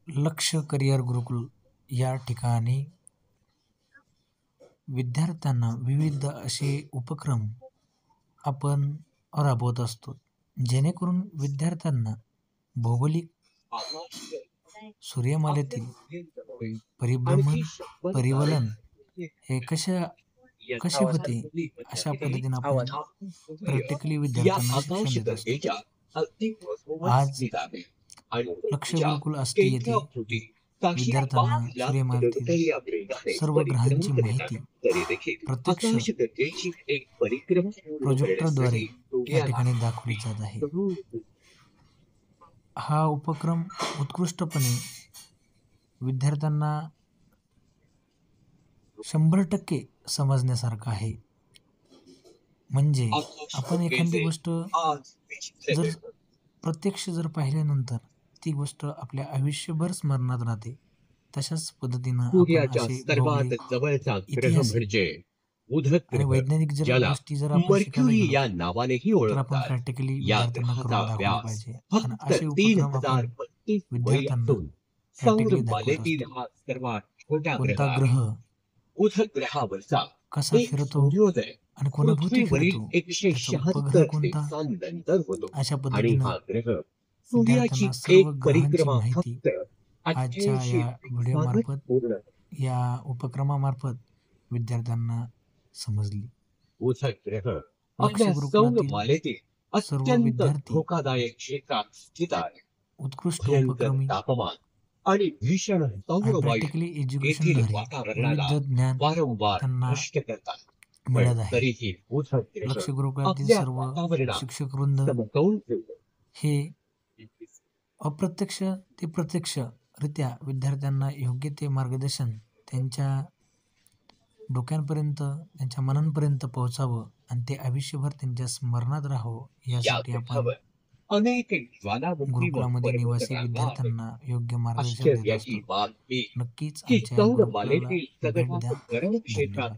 लक्ष करिअर गुरुकुल या ठिकाणी विद्यार्थ्यांना विविध असे उपक्रम आपण राबवत असतो, जेणेकरून विद्यार्थ्यांना भौगोलिक सूर्यमालेतील परिभ्रमण परिवलन हे कसे होते अशा पद्धतीने आपण प्रॅक्टिकली विद्यार्थ्यांना शिक्षण देत असतो. आज लक्ष गुरुकुल आष्टी येथे विद्यार्थ्यांना सूर्यमालेतील सर्व ग्रहांची माहिती प्रत्यक्ष प्रोजेक्टरद्वारे या ठिकाणी दाखवली जात आहे. हा उपक्रम उत्कृष्टपणे विद्यार्थ्यांना 100% समजण्यासारखा आहे. म्हणजे आपण एखादी गोष्ट जर प्रत्यक्ष पाहिल्यानंतर ती गोष्ट आपल्या आयुष्यभर स्मरणात राहते. तशाच पद्धतीनं आपण असे भौगोलिक, ऐतिहासिक आणि वैज्ञानिक गोष्टी जर आपण शिकायला गेलो, तर आपण प्रॅक्टिकली विद्यार्थ्यांना करून दाखवलं पाहिजे. आणि असे उपक्रम आपण विद्यार्थ्यांना प्रॅक्टिकली दाखवत असतो. कोणता ग्रह कसा फिरतो आणि कोणाभोवती फिरतो, त्याचा उपग्रह कोणता, अशा पद्धतीनं विद्यार्थ्यांना सर्व ग्रहांची माहिती आजच्या या व्हिडिओमार्फत, या उपक्रमामार्फत विद्यार्थ्यांना समजली. लक्ष गुरुकुलातील सर्व विद्यार्थी उत्कृष्ट उपक्रमी आणि प्रॅक्टिकली एज्युकेशनद्वारे विविध ज्ञान त्यांना मिळत आहे. लक्ष गुरुकुलातील सर्व शिक्षकवृंद हे अप्रत्यक्ष ते प्रत्यक्षरित्या विद्यार्थ्यांना योग्य ते मार्गदर्शन त्यांच्या डोक्यांपर्यंत, त्यांच्या मनांपर्यंत पोहोचावं आणि ते आयुष्यभर त्यांच्या स्मरणात राहावं, यासाठी आपण गुरुकुलामध्ये निवासी विद्यार्थ्यांना योग्य मार्गदर्शन देत असतो. नक्कीच आमच्या गुरुकुलाला भेट द्या. धन्यवाद.